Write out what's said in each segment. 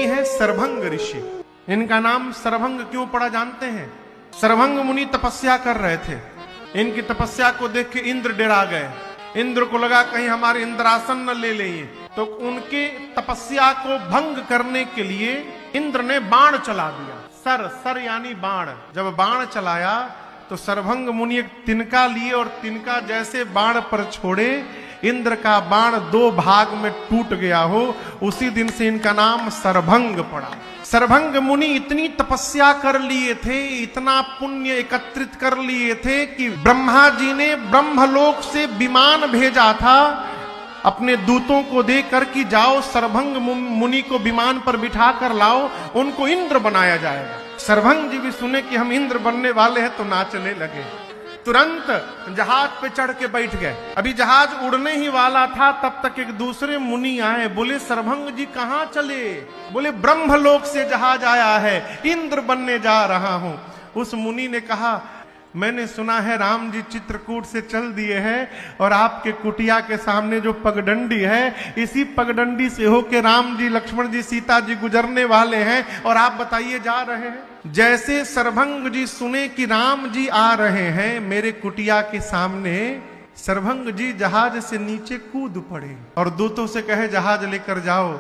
है सरभंग ऋषि। इनका नाम सरभंग क्यों पड़ा जानते हैं? सरभंग मुनि तपस्या कर रहे थे। इनकी तपस्या को देख के इंद्र डरा गए। इंद्र को लगा कहीं हमारे इंद्रासन न ले ले, तो उनके तपस्या को भंग करने के लिए इंद्र ने बाण चला दिया। सर यानी बाण। जब बाण चलाया तो सरभंग मुनि एक तिनका लिए और तिनका जैसे बाण पर छोड़े, इंद्र का बाण 2 भाग में टूट गया हो। उसी दिन से इनका नाम सरभंग पड़ा। सरभंग मुनि इतनी तपस्या कर लिए थे, इतना पुण्य एकत्रित कर लिए थे कि ब्रह्मा जी ने ब्रह्मलोक से विमान भेजा था अपने दूतों को देकर कि जाओ सरभंग मुनि को विमान पर बिठा कर लाओ, उनको इंद्र बनाया जाएगा। सरभंग जी भी सुने कि हम इंद्र बनने वाले हैं तो नाचने लगे। तुरंत जहाज पे चढ़ के बैठ गए। अभी जहाज उड़ने ही वाला था, तब तक एक दूसरे मुनि आए। बोले सरभंग जी कहाँ चले? बोले ब्रह्मलोक से जहाज आया है, इंद्र बनने जा रहा हूं। उस मुनि ने कहा मैंने सुना है राम जी चित्रकूट से चल दिए हैं और आपके कुटिया के सामने जो पगडंडी है, इसी पगडंडी से होके राम जी, लक्ष्मण जी, सीता जी गुजरने वाले हैं और आप बताइए जा रहे हैं। जैसे सरभंग जी सुने कि राम जी आ रहे हैं मेरे कुटिया के सामने, सरभंग जी जहाज से नीचे कूद पड़े और दूतों से कहे जहाज लेकर जाओ।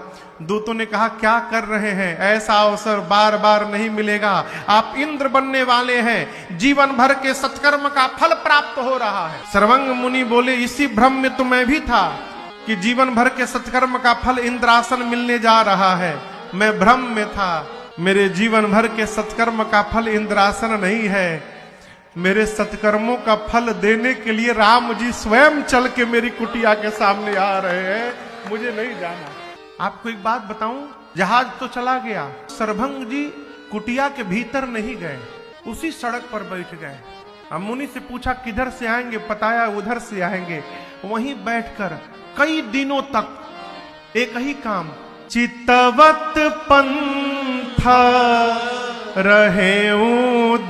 दूतों ने कहा क्या कर रहे हैं, ऐसा अवसर बार बार नहीं मिलेगा, आप इंद्र बनने वाले हैं, जीवन भर के सत्कर्म का फल प्राप्त हो रहा है। सरभंग मुनि बोले इसी भ्रम में तो मैं भी था कि जीवन भर के सत्कर्म का फल इंद्रासन मिलने जा रहा है। मैं भ्रम में था, मेरे जीवन भर के सत्कर्म का फल इंद्रासन नहीं है। मेरे सत्कर्मों का फल देने के लिए राम जी स्वयं चल के मेरी कुटिया के सामने आ रहे हैं, मुझे नहीं जाना। आपको एक बात बताऊं, जहाज तो चला गया, सरभंग जी कुटिया के भीतर नहीं गए, उसी सड़क पर बैठ गए। अब मुनि से पूछा किधर से आएंगे, बताया उधर से आएंगे। वहीं बैठकर कई दिनों तक एक ही काम, चितवत पंथ रहे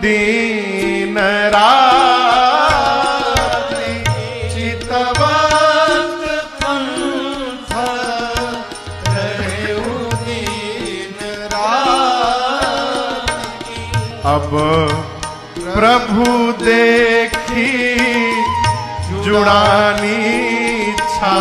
दीन रात्रि, चितवत पंथ रहे दीन रात्रि। अब प्रभु देखी जुड़ानी छा